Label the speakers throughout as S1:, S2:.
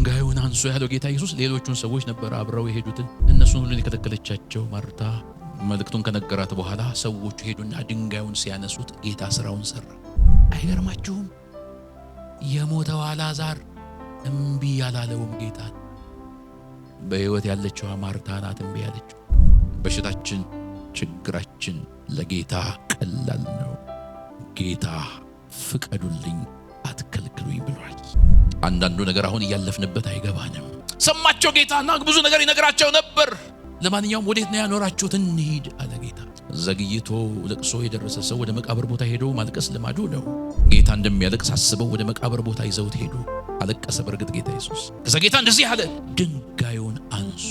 S1: ድንጋዩን አንሱ ያለው ጌታ ኢየሱስ ሌሎቹን ሰዎች ነበር አብረው የሄዱትን እነሱን ሁሉ የከለከለቻቸው ማርታ መልእክቱን ከነገራት በኋላ ሰዎቹ ሄዱና ድንጋዩን ሲያነሱት ጌታ ስራውን ሰራ። አይገርማችሁም? የሞተው አልዓዛር እምቢ ያላለውም ጌታ በሕይወት ያለችው ማርታ ናት እምቢ ያለችው። በሽታችን ችግራችን ለጌታ ቀላል ነው። ጌታ ፍቀዱልኝ አትከልክሉኝ ብሏል። አንዳንዱ ነገር አሁን ያለፍንበት አይገባንም። ሰማቸው ጌታና ብዙ ነገር ይነግራቸው ነበር። ለማንኛውም ወዴት ነው ያኖራችሁት? እንሂድ አለ ጌታ። ዘግይቶ ለቅሶ የደረሰ ሰው ወደ መቃብር ቦታ ሄዶ ማልቀስ ልማዱ ነው። ጌታ እንደሚያለቅስ አስበው ወደ መቃብር ቦታ ይዘውት ሄዱ። አለቀሰ በርግጥ ጌታ ኢየሱስ። ከዛ ጌታ እንደዚህ አለ፣ ድንጋዩን አንሱ።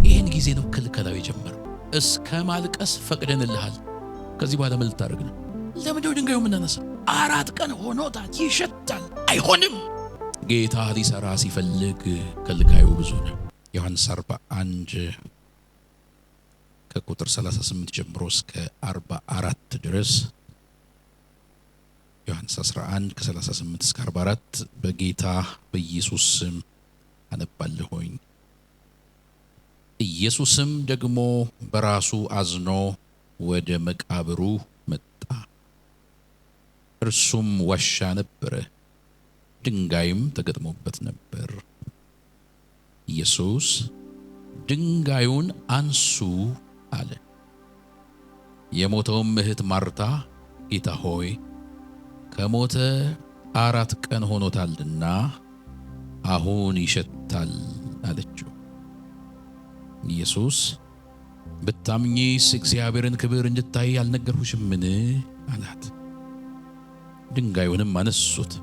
S1: ይህን ጊዜ ነው ክልከላው የጀመረው። እስከ ማልቀስ ፈቅደንልሃል፣ ከዚህ በኋላ ምን ልታደርግ ነው? ለምንድነው ድንጋዩ የምናነሳ? 4 ቀን ሆኖታል፣ ይሸታል። አይሆንም። ጌታ ሊሰራ ሲፈልግ ከልካዩ ብዙ ነው። ዮሐንስ 41 ከቁጥር 38 ጀምሮ እስከ 44 ድረስ፣ ዮሐንስ 11 ከ38 እስከ 44 በጌታ በኢየሱስ ስም አነባለሁኝ። ኢየሱስም ደግሞ በራሱ አዝኖ ወደ መቃብሩ መጣ። እርሱም ዋሻ ነበረ፣ ድንጋይም ተገጥሞበት ነበር። ኢየሱስ ድንጋዩን አንሱ አለ። የሞተውም እህት ማርታ ጌታ ሆይ ከሞተ 4 ቀን ሆኖታልና አሁን ይሸታል አለችው። ኢየሱስ ብታምኚስ እግዚአብሔርን ክብር እንድታይ አልነገርሁሽምን አላት። ድንጋዩንም አነሱት።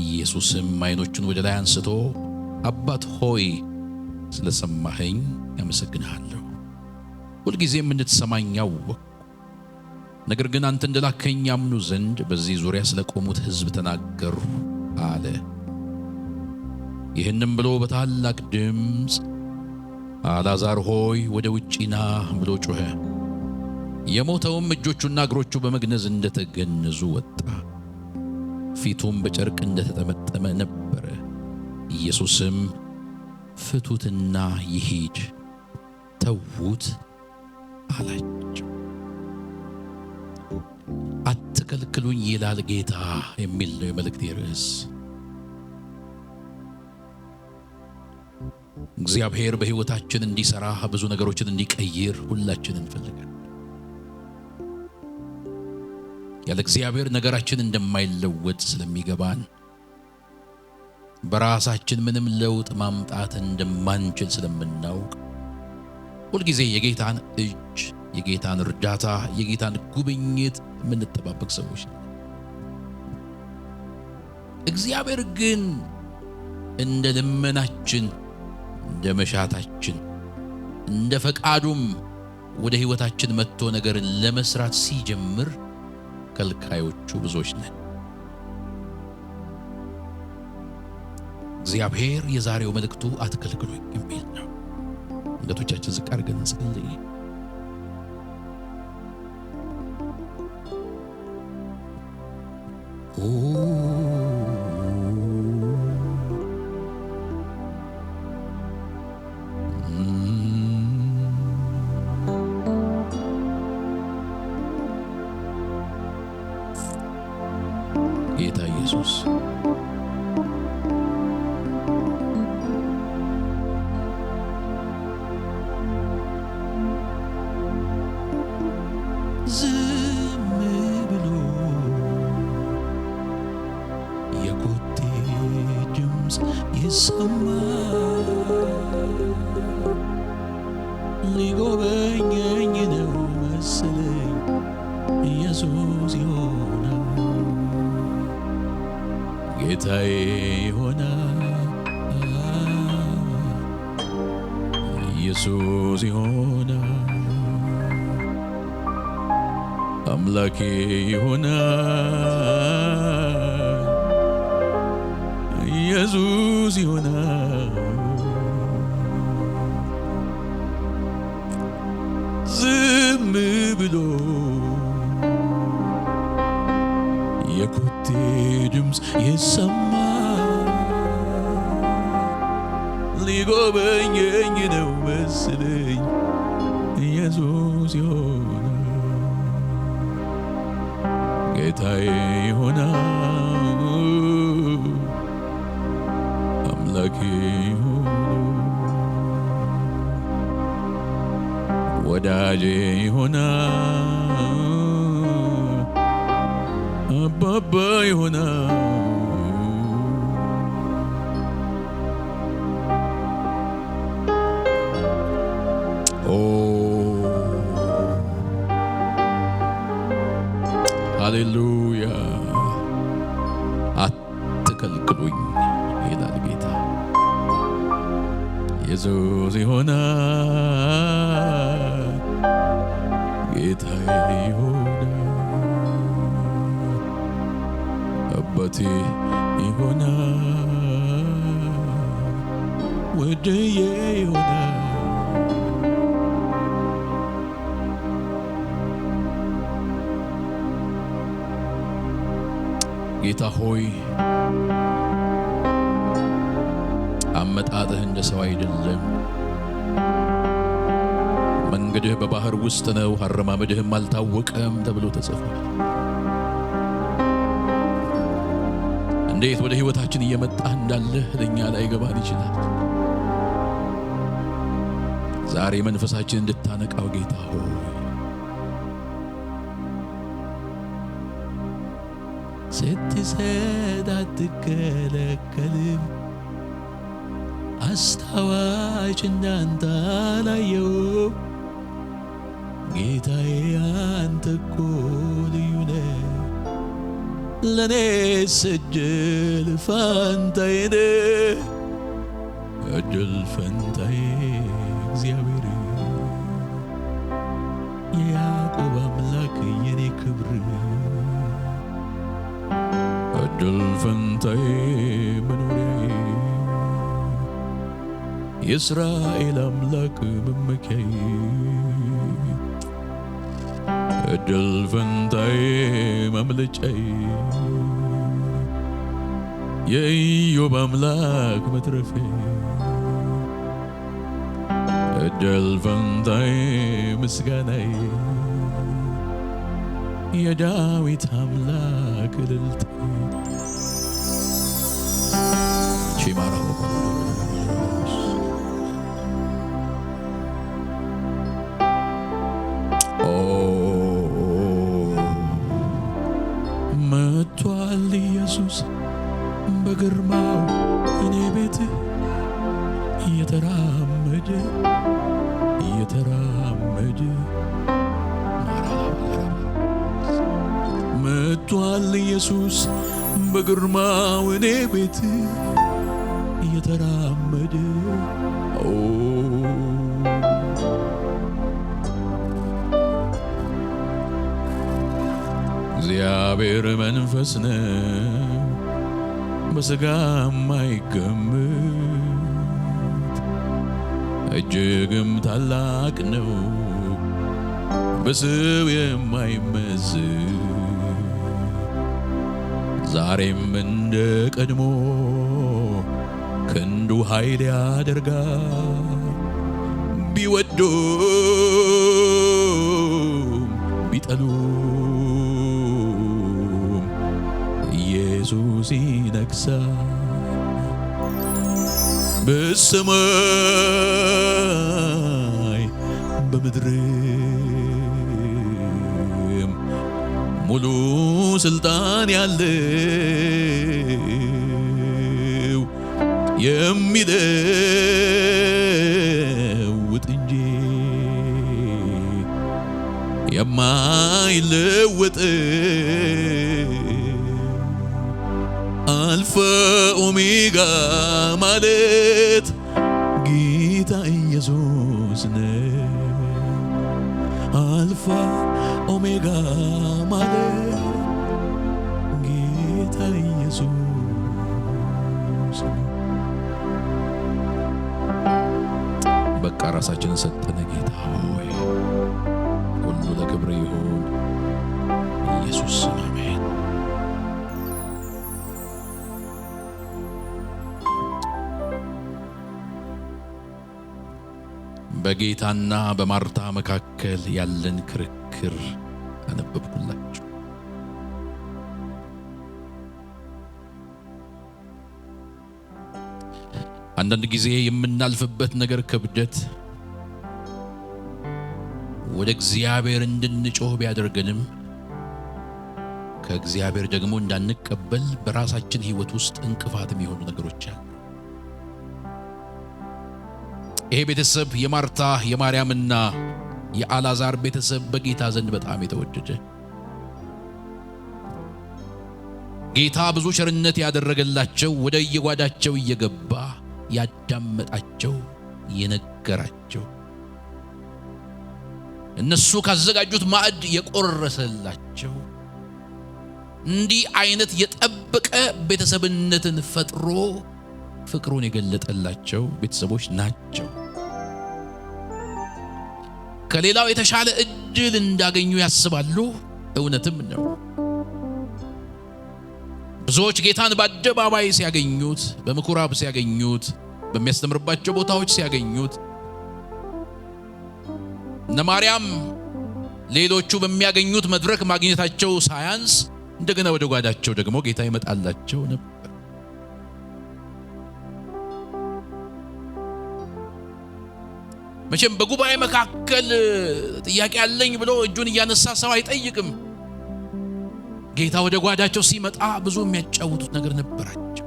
S1: ኢየሱስም ዓይኖቹን ወደ ላይ አንስቶ አባት ሆይ ስለሰማኸኝ አመሰግንሃለሁ። ሁልጊዜም እንድትሰማኝ አወቅሁ። ነገር ግን አንተ እንደላከኝ ያምኑ ዘንድ በዚህ ዙሪያ ስለቆሙት ሕዝብ ተናገርሁ አለ። ይህንም ብሎ በታላቅ ድምፅ አልዓዛር ሆይ ወደ ውጪ ና ብሎ ጮኸ። የሞተውም እጆቹና እግሮቹ በመግነዝ እንደተገነዙ ወጣ፣ ፊቱም በጨርቅ እንደተጠመጠመ ነበረ። ኢየሱስም ፍቱትና ይሂድ ተዉት አላቸው። አትከልክሉኝ ይላል ጌታ የሚል ነው የመልእክቴ ርዕስ። እግዚአብሔር በሕይወታችን እንዲሰራ ብዙ ነገሮችን እንዲቀይር ሁላችን እንፈልጋለን። ያለ እግዚአብሔር ነገራችን እንደማይለወጥ ስለሚገባን በራሳችን ምንም ለውጥ ማምጣት እንደማንችል ስለምናውቅ ሁልጊዜ የጌታን እጅ፣ የጌታን እርዳታ፣ የጌታን ጉብኝት የምንጠባበቅ ሰዎች ነን። እግዚአብሔር ግን እንደ ልመናችን፣ እንደ መሻታችን፣ እንደ ፈቃዱም ወደ ሕይወታችን መጥቶ ነገርን ለመስራት ሲጀምር ከልካዮቹ ብዙዎች ነን። እግዚአብሔር የዛሬው መልእክቱ አትከልክሉኝ የሚል ነው። አንገቶቻችን ዝቅ አድርገን እንጸልይ። ጌታ ኢየሱስ ዝም ብሎ የኮቴ ድምፅ ይሰማል። ሊጎበኘኝ ነው መሰለኝ ኢየሱስ ይሆናል፣ ጌታዬ ይሆናል፣ ኢየሱስ ይሆናል፣ አምላኬ ይሆናል፣ ኢየሱስ ይሆናል። ዝም ብሎ የኮቴ ድምፅ ይሰማል። ሊጎበኘኝ ነው መስለኝ ኢየሱስ ይሆናል ጌታዬ ይሆናል አምላኬ ይሆናል ወዳጄ ይሆናል አባባ ይሆናል ሃሌሉያ አትከልክሉኝ ይላል ጌታ ኢየሱስ ይሆናል ጌታዬ ይሆናል አባቴ ይሆናል ወደዬ ይሆናል ጌታ ሆይ አመጣጥህ እንደ ሰው አይደለም መንገድህ በባህር ውስጥ ነው አረማመድህም አልታወቀም ተብሎ ተጽፏል እንዴት ወደ ህይወታችን እየመጣህ እንዳለህ ለኛ ላይ ገባን ይችላል ዛሬ መንፈሳችን እንድታነቃው ጌታ ሆይ ስትሰጥ አትከለከልም አስታዋሽ እንዳንተ አላየሁም ጌታዬ አንተ እኮ ልዩ ነህ ለኔስ እድል ፈንታዬ ነህ እድል ፈንታዬ እግዚአብሔር የያዕቆብ አምላክ የኔ ክብር እድል ፈንታዬ መኖሪያዬ የእስራኤል አምላክ መመኪያዬ እድል ፈንታዬ ማምለጫዬ የኢዮብ አምላክ መትረፊያዬ እድል ፈንታዬ ምስጋናዬ የዳዊት አምላክ እልልታዬ ቺማራው መጥቷል ኢየሱስ በግርማው እኔ ቤት እየተራመደ መጥቷል ኢየሱስ በግርማው እኔ ቤት እየተራመደ እግዚአብሔር መንፈስ ነው በሥጋም አይገመት እጅግም ታላቅ ነው በሰው የማይመዘን ዛሬም እንደ ቀድሞ ክንዱ ኃይል ያደርጋል ቢወዱም ቢጠሉም ኢየሱስ ይነግሣል በሰማይ በምድርም ሙሉ ስልጣን ያለው የሚለውጥ እንጂ የማይለወጥ አልፋ ኦሜጋ ማለት ጌታ ኢየሱስ ነው አልፋ ኦሜጋ ማለት ጌታ ኢየሱስ በቃ ራሳችንን ሰጠነ ጌታ ሆይ ሁሉ ለክብር ይሁን ኢየሱስ አሜን በጌታና በማርታ መካከል ያለን ክርክር አነበብኩላችሁ። አንዳንድ ጊዜ የምናልፍበት ነገር ክብደት ወደ እግዚአብሔር እንድንጮህ ቢያደርገንም ከእግዚአብሔር ደግሞ እንዳንቀበል በራሳችን ሕይወት ውስጥ እንቅፋት የሚሆኑ ነገሮች አሉ። ይሄ ቤተሰብ የማርታ የማርያምና የአልዓዛር ቤተሰብ በጌታ ዘንድ በጣም የተወደደ፣ ጌታ ብዙ ቸርነት ያደረገላቸው፣ ወደ የጓዳቸው እየገባ ያዳመጣቸው፣ የነገራቸው፣ እነሱ ካዘጋጁት ማዕድ የቆረሰላቸው፣ እንዲህ አይነት የጠበቀ ቤተሰብነትን ፈጥሮ ፍቅሩን የገለጠላቸው ቤተሰቦች ናቸው። ከሌላው የተሻለ እድል እንዳገኙ ያስባሉ። እውነትም ነው። ብዙዎች ጌታን በአደባባይ ሲያገኙት፣ በምኩራብ ሲያገኙት፣ በሚያስተምርባቸው ቦታዎች ሲያገኙት፣ እነ ማርያም ሌሎቹ በሚያገኙት መድረክ ማግኘታቸው ሳያንስ እንደገና ወደ ጓዳቸው ደግሞ ጌታ ይመጣላቸው ነበር። መቼም በጉባኤ መካከል ጥያቄ ያለኝ ብሎ እጁን እያነሳ ሰው አይጠይቅም። ጌታ ወደ ጓዳቸው ሲመጣ ብዙ የሚያጫውቱት ነገር ነበራቸው።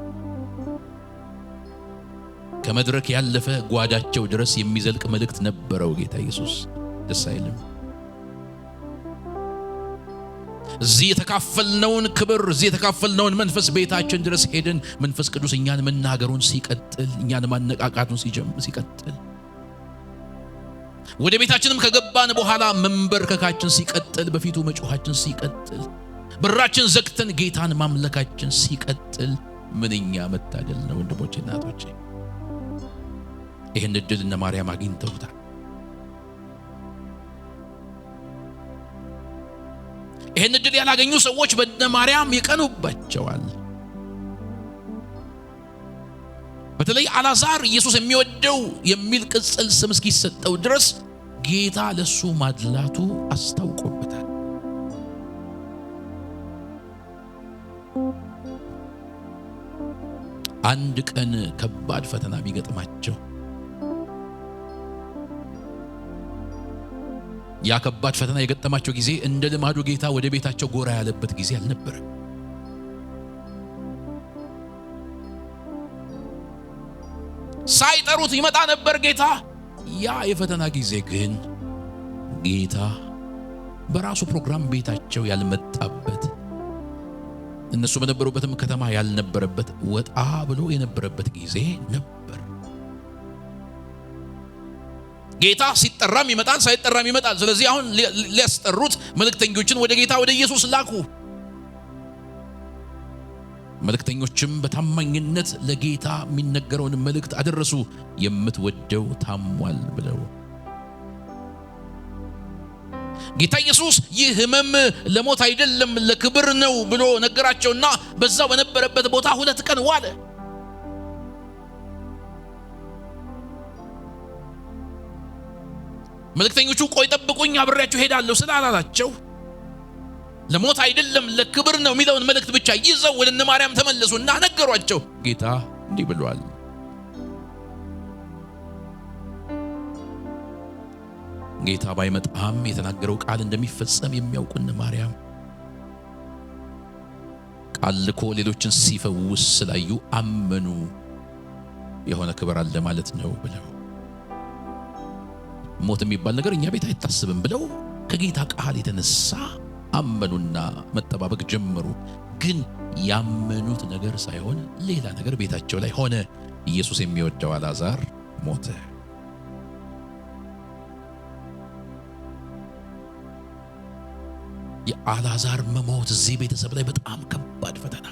S1: ከመድረክ ያለፈ ጓዳቸው ድረስ የሚዘልቅ መልእክት ነበረው ጌታ ኢየሱስ። ደስ አይልም? እዚህ የተካፈልነውን ክብር፣ እዚህ የተካፈልነውን መንፈስ ቤታችን ድረስ ሄደን መንፈስ ቅዱስ እኛን መናገሩን ሲቀጥል፣ እኛን ማነቃቃቱን ሲቀጥል፣ ወደ ቤታችንም ከገባን በኋላ መንበርከካችን ሲቀጥል፣ በፊቱ መጮኻችን ሲቀጥል፣ በራችን ዘግተን ጌታን ማምለካችን ሲቀጥል፣ ምንኛ መታደል ነው ወንድሞቼ፣ እናቶቼ። ይህን እድል እነ ማርያም አግኝተውታል። ይህን እድል ያላገኙ ሰዎች በእነ ማርያም ይቀኑባቸዋል። በተለይ አልዓዛር ኢየሱስ የሚወደው የሚል ቅጽል ስም እስኪሰጠው ድረስ ጌታ ለሱ ማድላቱ አስታውቆበታል። አንድ ቀን ከባድ ፈተና ቢገጥማቸው፣ ያ ከባድ ፈተና የገጠማቸው ጊዜ እንደ ልማዱ ጌታ ወደ ቤታቸው ጎራ ያለበት ጊዜ አልነበረም። ሳይጠሩት ይመጣ ነበር ጌታ። ያ የፈተና ጊዜ ግን ጌታ በራሱ ፕሮግራም ቤታቸው ያልመጣበት፣ እነሱ በነበሩበትም ከተማ ያልነበረበት፣ ወጣ ብሎ የነበረበት ጊዜ ነበር። ጌታ ሲጠራም ይመጣል፣ ሳይጠራም ይመጣል። ስለዚህ አሁን ሊያስጠሩት መልእክተኞችን ወደ ጌታ ወደ ኢየሱስ ላኩ። መልእክተኞችም በታማኝነት ለጌታ የሚነገረውን መልእክት አደረሱ። የምትወደው ታሟል ብለው። ጌታ ኢየሱስ ይህ ሕመም ለሞት አይደለም ለክብር ነው ብሎ ነገራቸውና በዛው በነበረበት ቦታ 2 ቀን ዋለ። መልእክተኞቹ ቆይ ጠብቁኝ አብሬያችሁ ሄዳለሁ ስላላላቸው ለሞት አይደለም ለክብር ነው የሚለውን መልእክት ብቻ ይዘው ወደ እነ ማርያም ተመለሱና ነገሯቸው። ጌታ እንዲህ ብሏል። ጌታ ባይመጣም የተናገረው ቃል እንደሚፈጸም የሚያውቁ እነ ማርያም ቃል ልኮ ሌሎችን ሲፈውስ ስላዩ አመኑ። የሆነ ክብር አለ ማለት ነው ብለው፣ ሞት የሚባል ነገር እኛ ቤት አይታሰብም ብለው ከጌታ ቃል የተነሳ አመኑና መጠባበቅ ጀመሩ። ግን ያመኑት ነገር ሳይሆን ሌላ ነገር ቤታቸው ላይ ሆነ። ኢየሱስ የሚወደው አልዓዛር ሞተ። የአልዓዛር መሞት እዚህ ቤተሰብ ላይ በጣም ከባድ ፈተና፣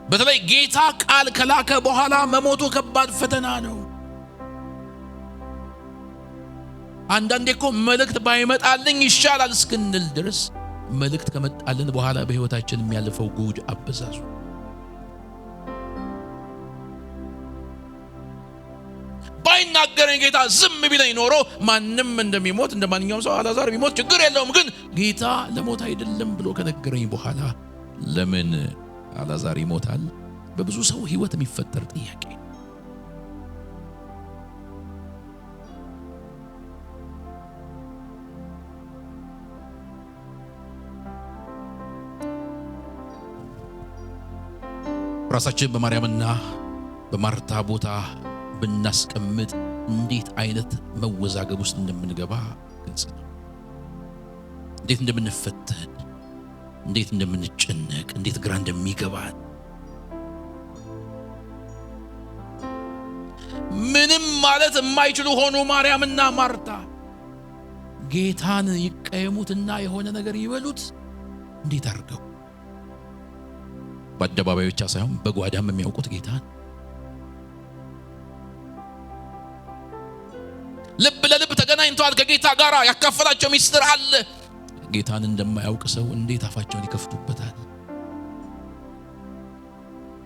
S1: በተለይ ጌታ ቃል ከላከ በኋላ መሞቱ ከባድ ፈተና ነው። አንዳንዴ እኮ መልእክት ባይመጣልኝ ይሻላል እስክንል ድረስ መልእክት ከመጣልን በኋላ በህይወታችን የሚያልፈው ጉድ አበዛዙ። ባይናገረኝ ጌታ ዝም ቢለኝ ኖሮ ማንም እንደሚሞት እንደማንኛውም ሰው አልዓዛር ቢሞት ችግር የለውም፣ ግን ጌታ ለሞት አይደለም ብሎ ከነገረኝ በኋላ ለምን አልዓዛር ይሞታል? በብዙ ሰው ህይወት የሚፈጠር ጥያቄ። ራሳችን በማርያምና በማርታ ቦታ ብናስቀምጥ እንዴት አይነት መወዛገብ ውስጥ እንደምንገባ ግልጽ ነው። እንዴት እንደምንፈተን፣ እንዴት እንደምንጨነቅ፣ እንዴት ግራ እንደሚገባን። ምንም ማለት የማይችሉ ሆኑ ማርያምና ማርታ። ጌታን ይቀየሙትና የሆነ ነገር ይበሉት እንዴት አድርገው። በአደባባይ ብቻ ሳይሆን በጓዳም የሚያውቁት ጌታን። ልብ ለልብ ተገናኝተዋል ከጌታ ጋር። ያካፈላቸው ሚስጥር አለ። ጌታን እንደማያውቅ ሰው እንዴት አፋቸውን ይከፍቱበታል?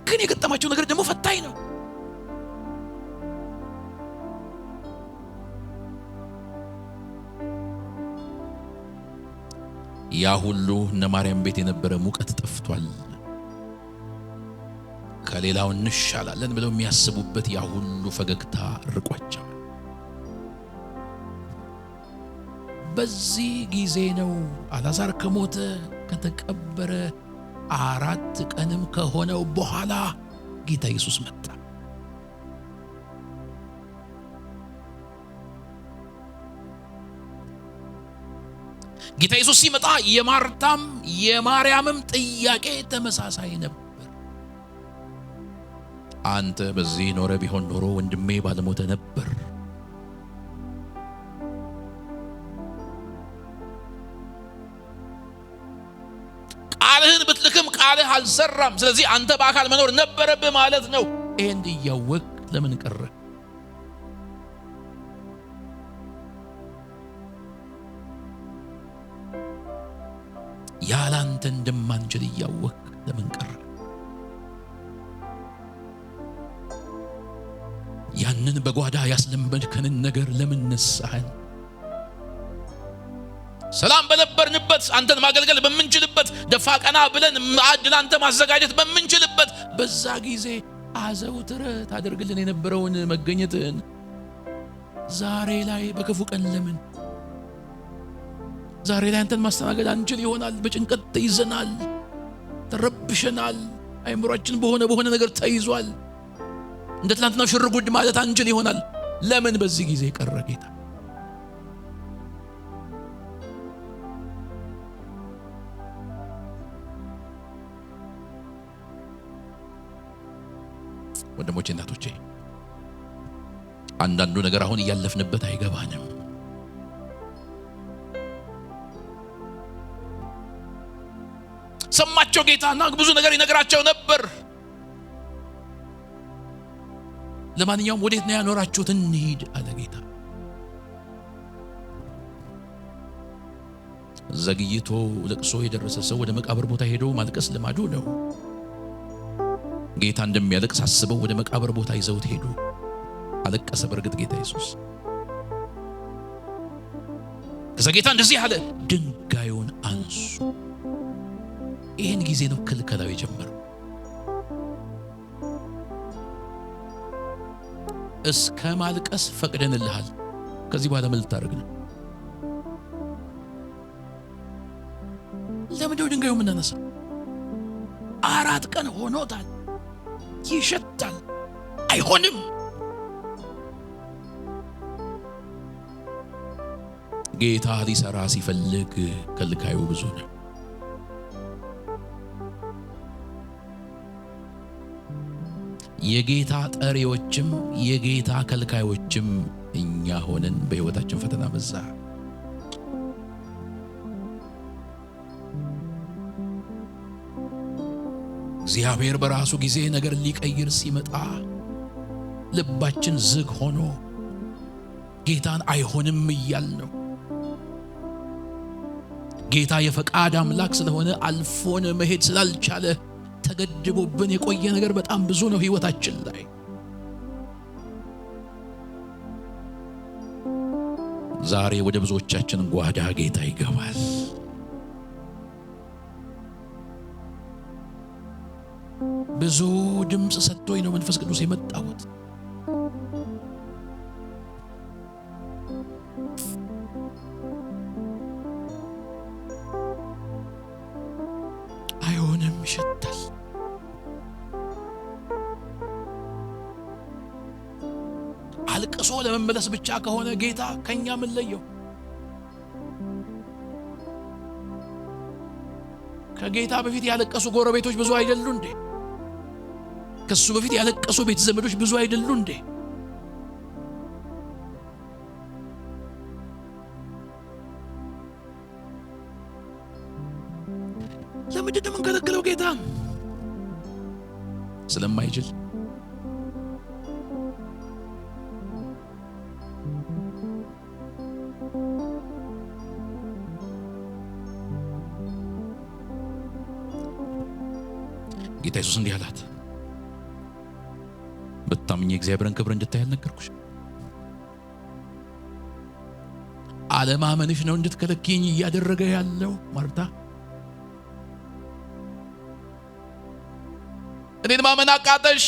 S1: ግን የገጠማቸው ነገር ደግሞ ፈታኝ ነው። ያ ሁሉ እነ ማርያም ቤት የነበረ ሙቀት ጠፍቷል። ከሌላው እንሻላለን ብለው የሚያስቡበት ያ ሁሉ ፈገግታ ርቋቸዋል። በዚህ ጊዜ ነው አልዓዛር ከሞተ ከተቀበረ 4 ቀንም ከሆነው በኋላ ጌታ ኢየሱስ መጣ። ጌታ ኢየሱስ ሲመጣ የማርታም የማርያምም ጥያቄ ተመሳሳይ ነበር። አንተ በዚህ ኖረ ቢሆን ኖሮ ወንድሜ ባለሞተ ነበር። ቃልህን ብትልክም ቃልህ አልሰራም። ስለዚህ አንተ በአካል መኖር ነበረብህ ማለት ነው። ይሄን እያወቅ ለምን ቀረ? ያላንተ እንደማንችል እያወቅ ለምን ቀረ? ያንን በጓዳ ያስለመድከንን ነገር ለምን ነሳህን? ሰላም በነበርንበት አንተን ማገልገል በመንችልበት ደፋ ቀና ብለን ማዕድ ላንተ ማዘጋጀት በመንችልበት በዛ ጊዜ አዘውትረ ታደርግልን የነበረውን መገኘትን ዛሬ ላይ በክፉ ቀን ለምን? ዛሬ ላይ አንተን ማስተናገድ አንችል ይሆናል። በጭንቀት ተይዘናል፣ ተረብሸናል። አይምሮአችን በሆነ ነገር ተይዟል። እንደ ትናንትናው ሽርጉድ ማለት አንችል ይሆናል። ለምን በዚህ ጊዜ ቀረ ጌታ? ወንድሞቼ እናቶቼ፣ አንዳንዱ ነገር አሁን እያለፍንበት አይገባንም። ሰማቸው ጌታና ብዙ ነገር ይነግራቸው ነበር። ለማንኛውም ወዴት ነው ያኖራችሁት? እንሂድ አለ ጌታ። ዘግይቶ ለቅሶ የደረሰ ሰው ወደ መቃብር ቦታ ሄዶ ማልቀስ ልማዱ ነው። ጌታ እንደሚያለቅስ አስበው ወደ መቃብር ቦታ ይዘውት ሄዱ። አለቀሰ በእርግጥ ጌታ ኢየሱስ። ከዛ ጌታ እንደዚህ አለ፣ ድንጋዩን አንሱ። ይህን ጊዜ ነው ክልከላው የጀመረው። እስከ ማልቀስ ፈቅደንልሃል። ከዚህ በኋላ ምን ልታደርግ ነው? ለምንድነው ድንጋዩ የምናነሳው? 4 ቀን ሆኖታል። ይሸታል። አይሆንም። ጌታ ሊሰራ ሲፈልግ ከልካዩ ብዙ ነው። የጌታ ጠሪዎችም የጌታ ከልካዮችም እኛ ሆነን በሕይወታችን ፈተና በዛ። እግዚአብሔር በራሱ ጊዜ ነገር ሊቀይር ሲመጣ ልባችን ዝግ ሆኖ ጌታን አይሆንም እያል ነው። ጌታ የፈቃድ አምላክ ስለሆነ አልፎን መሄድ ስላልቻለ ተገድቦብን የቆየ ነገር በጣም ብዙ ነው ሕይወታችን ላይ። ዛሬ ወደ ብዙዎቻችን ጓዳ ጌታ ይገባል። ብዙ ድምጽ ሰጥቶኝ ነው መንፈስ ቅዱስ የመጣሁት። አይሆንም፣ ይሸታል። አልቅሶ ለመመለስ ብቻ ከሆነ ጌታ ከኛ ምን ለየው? ከጌታ በፊት ያለቀሱ ጎረቤቶች ብዙ አይደሉ እንዴ? ከሱ በፊት ያለቀሱ ቤተ ዘመዶች ብዙ አይደሉ እንዴ? ለምንድን ነው የምንከለክለው? ጌታ ስለማይችል። ጌታ ኢየሱስ እንዲህ አላት፣ በታምኜ እግዚአብሔርን ክብር እንድታይ አልነገርኩሽ? አለማመንሽ ነው እንድትከለክኝ እያደረገ ያለው ማርታ። እኔን ማመን አቃተሽ?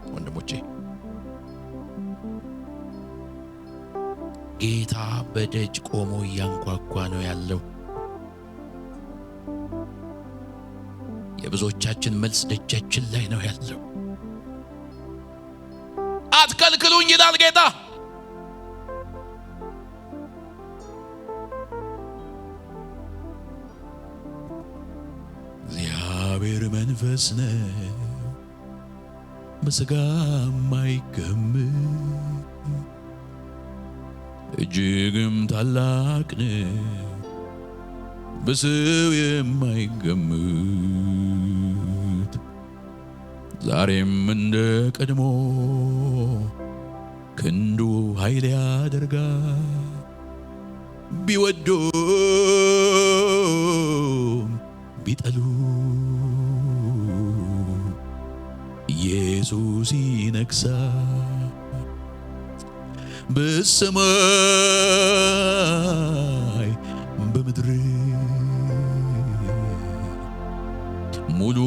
S1: ወንድሞቼ ጌታ በደጅ ቆሞ እያንኳኳ ነው ያለው። የብዙዎቻችን መልስ ደጃችን ላይ ነው ያለው። አትከልክሉኝ ይላል ጌታ። እግዚአብሔር መንፈስ ነው፣ በሥጋ የማይገመት እጅግም ታላቅ ነው፣ በሰው የማይገመት ዛሬም እንደ ቀድሞ ክንዱ ኃይል ያደርጋል። ቢወዱም ቢጠሉ ኢየሱስ ይነግሣል። በሰማይ በምድር ሙሉ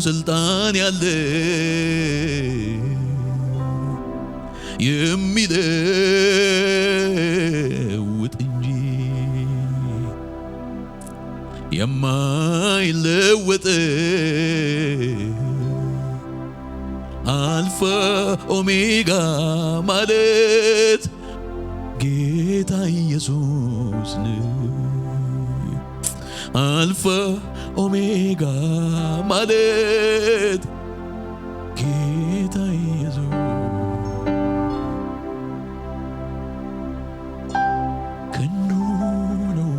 S1: ስልጣን ያለ የሚለውጥ እንጂ የማይለወጥ አልፋ ኦሜጋ ማለት ጌታ ኢየሱስ ነው። አልፋ ኦሜጋ ማለት ጌታ ኢየሱስ ክንዱ ነው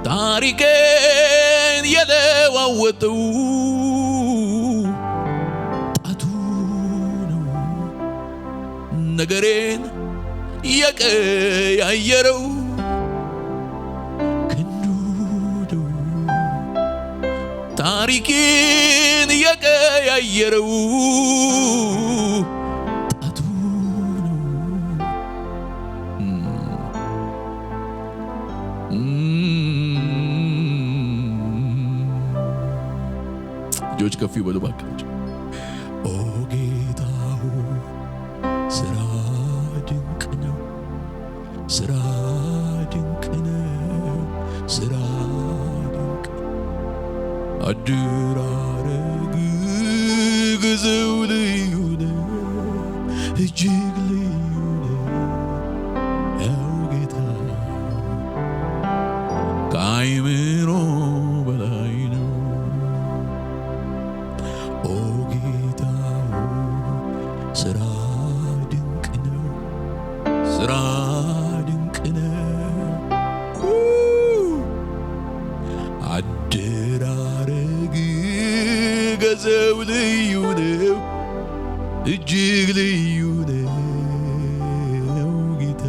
S1: ታሪኬን የለዋወጠው። ነገሬን የቀያየረው ክንዱ ነው። ታሪኬን የቀያየረው ጣቱ ነው። ልጆች ከፍ ይበሉ ባካቸው። ኦ ጌታ ስራ ድንቅ ነው፣ ስራ ድንቅ ነው፣ ስራ ድንቅ አደራረግ ግዘው ልዩ ነው፣ እጅግ ልዩ ነው። ያው ጌታ ከአይምሮ በላይ ነው። ኦ ጌታ ስራ ስራ ድንቅ ነው። አደራረግ ገዘው ልዩ ነው፣ እጅግ ልዩ ነው። ጌታ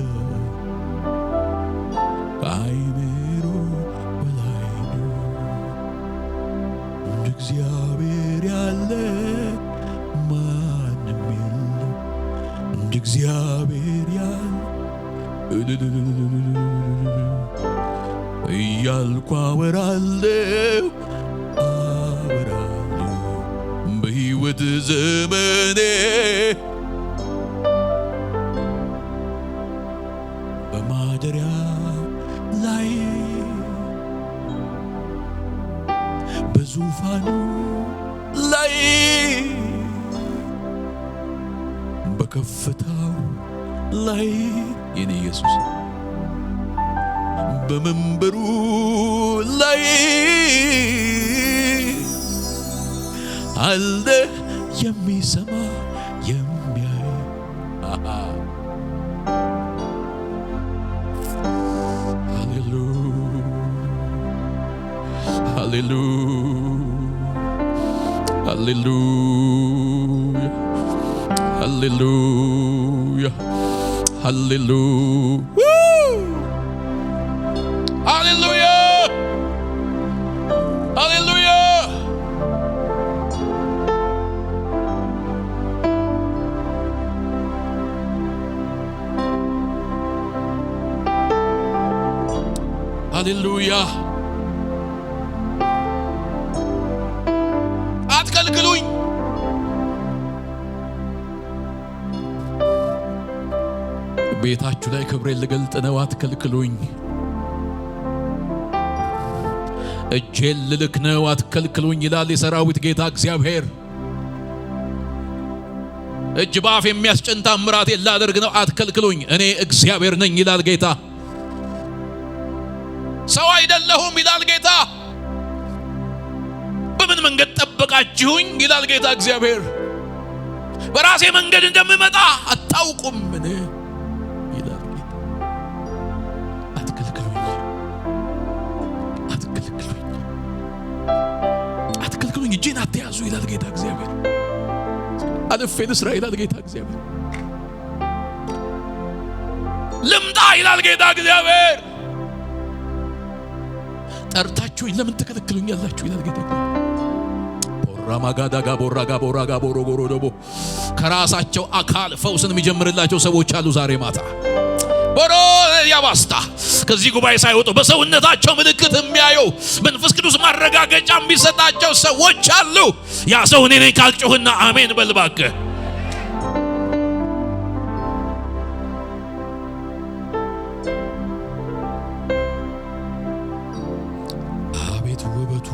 S1: እግዚአብሔር ያል እያልኩ አወራለሁ በሕይወት ዘመኔ በማደሪያ ላይ በዙፋኑ ላይ በከፍታው ላይ የኔ ኢየሱስ በመንበሩ ላይ አለ የሚሰማ የሚያይ Hallelujah. Hallelujah. Hallelujah. Woo! Hallelujah. Hallelujah. Hallelujah. አትከልክሉኝ ቤታችሁ ላይ ክብሬን ልገልጥ ነው አትከልክሉኝ እጄን ልልክ ነው አትከልክሉኝ ይላል የሰራዊት ጌታ እግዚአብሔር እጅ ባፍ የሚያስጭን ተአምራት ላደርግ ነው አትከልክሉኝ እኔ እግዚአብሔር ነኝ ይላል ጌታ ሰው አይደለሁም ይላል ጌታ በምን መንገድ ጠበቃችሁኝ ይላል ጌታ እግዚአብሔር በራሴ መንገድ እንደምመጣ አታውቁም ምን ይላል ጌታ አትከልክሉኝ እጄን አትያዙ ይላል ጌታ እግዚአብሔር አለፌ ልስራ ይላል ጌታ እግዚአብሔር ልምጣ ይላል ጌታ እግዚአብሔር ጠርታችሁኝ ለምን ተከለክሉኛላችሁ ይላል ጌታ ራማጋዳ ጋቦራ ጋቦራ ጋቦሮ ጎሮዶቦ ከራሳቸው አካል ፈውስን የሚጀምርላቸው ሰዎች አሉ ዛሬ ማታ ቦሮ ያባስታ ከዚህ ጉባኤ ሳይወጡ በሰውነታቸው ምልክት የሚያዩ መንፈስ ቅዱስ ማረጋገጫ የሚሰጣቸው ሰዎች አሉ ያ ሰው እኔ ነኝ ካልጮህና አሜን በልባከ አቤት ውበቱ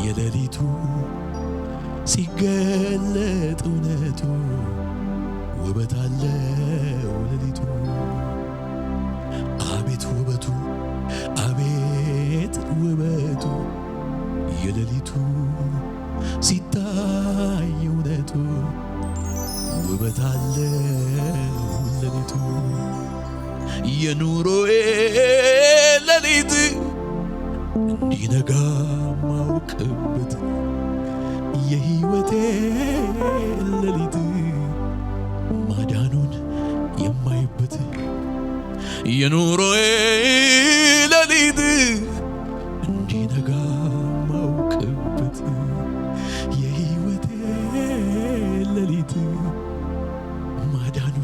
S1: የሌሊቱ ሲገለጥ እውነቱ ውበት አለው ሌሊቱ አቤት ውበቱ የሌሊቱ ሲታይ እውነቱ ውበት አለው ሌሊቱ የኑሮዬ ሌሊት እንዲነጋ ማውቅበት የሕይወቴ ሌሊት ማዳኑን የማይበት የኑሮዬ ሌሊት እንዲነጋ ማውቅበት የሕይወቴ ሌሊት ማዳኑን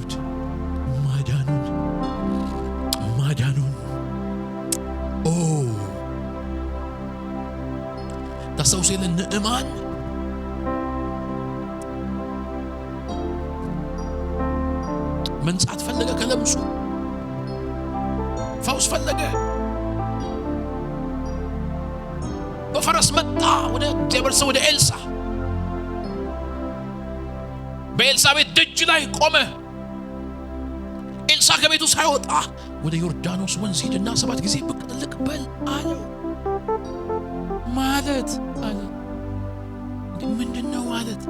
S1: ታስታውሱ የለ ንዕማን መንጻት ፈለገ ከለምጹ ፈውስ ፈለገ በፈረስ መጣ ወደ እግዚአብሔር ሰው ወደ ኤልሳ በኤልሳ ቤት ደጅ ላይ ቆመ ኤልሳ ከቤቱ ሳይወጣ ወደ ዮርዳኖስ ወንዝ ሄድና 7 ጊዜ ብቅ ጥልቅ በል አለው ማለት አለ ምንድነው ማለት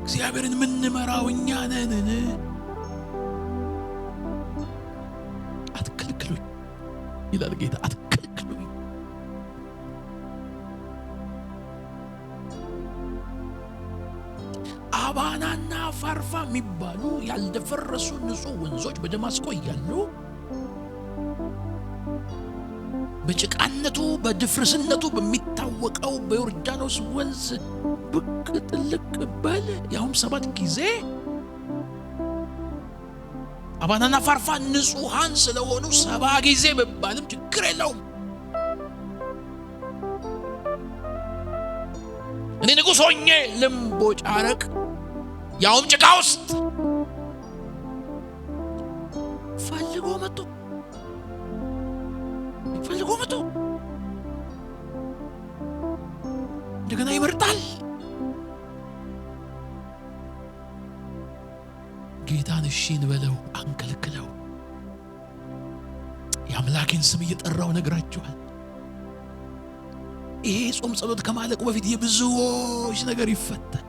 S1: እግዚአብሔርን ምንመራው እኛ ነን አትከልክሉኝ ይላል ጌታ አትከልክሉኝ አባናና ፋርፋ የሚባሉ ያልደፈረሱ ንጹህ ወንዞች በደማስቆ እያሉ በጭቃነቱ በድፍርስነቱ በሚታወቀው በዮርዳኖስ ወንዝ ብቅ ጥልቅ በል። ያውም 7 ጊዜ አባናና ፋርፋ ንጹሃን ስለሆኑ 7 ጊዜ በባልም ችግር የለውም። እኔ ንጉሥ ሆኜ ልምቦጫረቅ ያውም ጭቃ ውስጥ ፈልጎ መጥቶ እንደገና ይመርጣል። ጌታን እሺ እንበለው አንከልክለው። የአምላኬን ስም እየጠራው ነግራችኋል። ይሄ ጾም ጸሎት ከማለቁ በፊት የብዙዎች ነገር ይፈታል።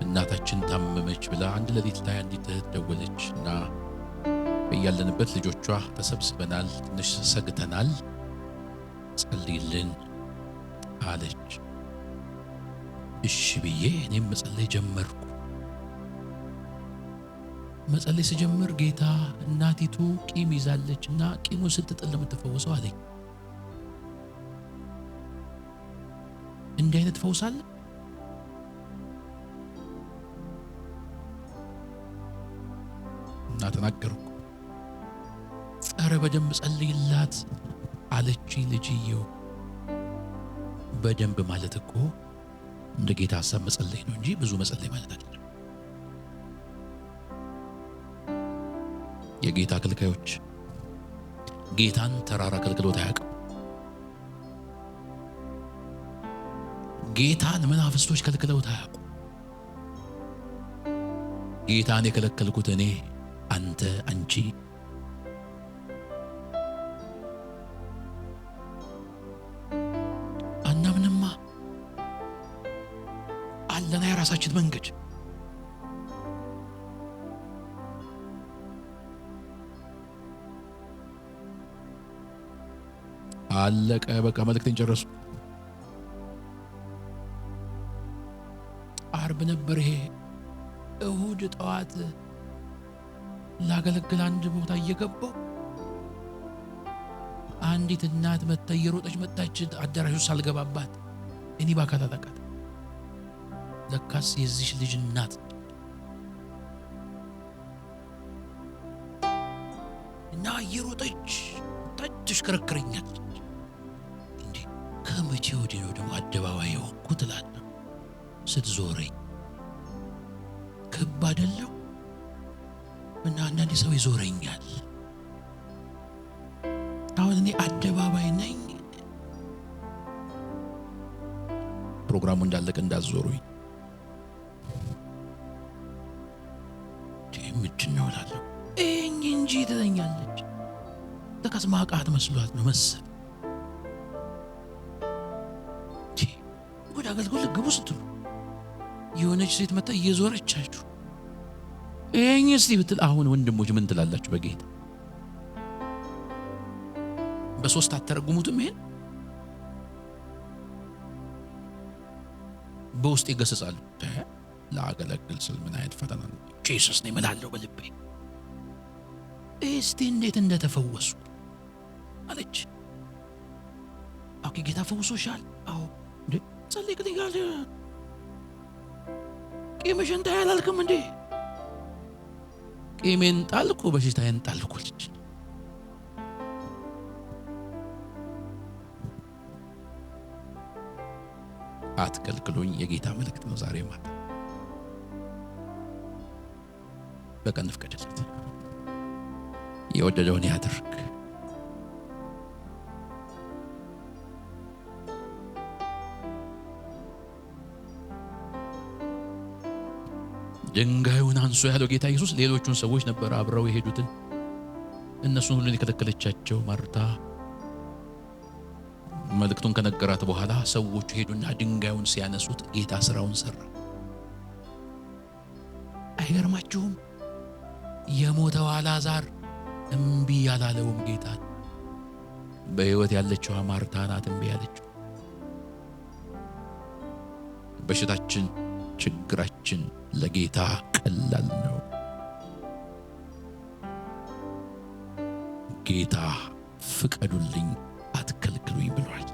S1: እናታችን ታመመች ብላ አንድ ሌሊት ላይ አንዲት እህት ደወለች እና በያለንበት ልጆቿ ተሰብስበናል፣ ትንሽ ሰግተናል፣ ጸልይልን አለች። እሺ ብዬ እኔም መጸለይ ጀመርኩ። መጸለይ ስጀምር ጌታ እናቲቱ ቂም ይዛለችና ቂሙን ስትጥል ለምትፈወሰው አለኝ። እንዲህ አይነት ፈውስ አለ? እና ተናገርኩ። ኧረ በደንብ ጸልይላት አለችኝ ልጅየው። በደንብ ማለት እኮ እንደ ጌታ ሐሳብ መጸለይ ነው እንጂ ብዙ መጸለይ ማለት አይደለም። የጌታ አገልጋዮች ጌታን ተራራ ከልክሎት አያውቅም። ጌታን መናፍስቶች ከልክለውት አያውቁም። ጌታን የከለከልኩት እኔ፣ አንተ፣ አንቺ አናምንማ አለና የራሳችን መንገድ። አለቀ በቃ። መልእክቴን ጨረስኩ። አርብ ነበር ይሄ። እሁድ ጠዋት ላገለግል አንድ ቦታ እየገባሁ አንዲት እናት መጣ፣ እየሮጠች መጣች። አዳራሹ ሳልገባባት እኔ ባካል አላውቃት። ለካስ የዚህ ልጅ እናት እና እየሮጠች ተሽከረከረኛለች። እንዴ ከመቼ ወዲህ ነው ደግሞ አደባባይ የሆንኩት እላለሁ። ስትዞረኝ ክብ አይደለሁ እና አንዳንድ ሰው ይዞረኛል። አሁን እኔ አደባባይ ነኝ። ፕሮግራሙ እንዳለቀ እንዳትዞሩኝ። ምንድን ነው እላለሁ። እንጂ ትለኛለች። ለካስ ማቃት መስሏት ነው መሰል። ወደ አገልግሎት ግቡ ስትሉ የሆነች ሴት መጣ እየዞረቻችሁ እስቲ ብትል፣ አሁን ወንድሞች ምን ትላላችሁ? በጌታ በሶስት አተረጉሙትም። ይሄን በውስጥ ይገሰጻሉ። ላገለግል ስል ምን አይነት ፈተና ነው ኢየሱስ ነው እላለሁ በልቤ። እስቲ እንዴት እንደተፈወስኩ አለች። ኦኬ ጌታ ፈውሶሻል? አዎ። እንዴ ጸልይልኝ ጋር ቂምሽን ታይ አላልክም እንዴ? ቂሜን ጣልኩ፣ በሽታዬን ጣልኩ ልጅ። አትከልክሉኝ የጌታ መልእክት ነው ዛሬ ማታ። በቀን ፍቀድለት፣ የወደደውን ያድርግ። ድንጋዩን አንሱ ያለው ጌታ ኢየሱስ ሌሎቹን ሰዎች ነበር አብረው የሄዱትን። እነሱን ሁሉ የከለከለቻቸው ማርታ መልእክቱን ከነገራት በኋላ ሰዎቹ ሄዱና ድንጋዩን ሲያነሱት ጌታ ስራውን ሰራ። አይገርማችሁም? የሞተው አልዓዛር እምቢ ያላለውም ጌታ በሕይወት ያለችው ማርታ ናት እምቢ ያለችው። በሽታችን፣ ችግራችን ለጌታ ቀላል ነው። ጌታ ፍቀዱልኝ አትከልክሉኝ ብሏል።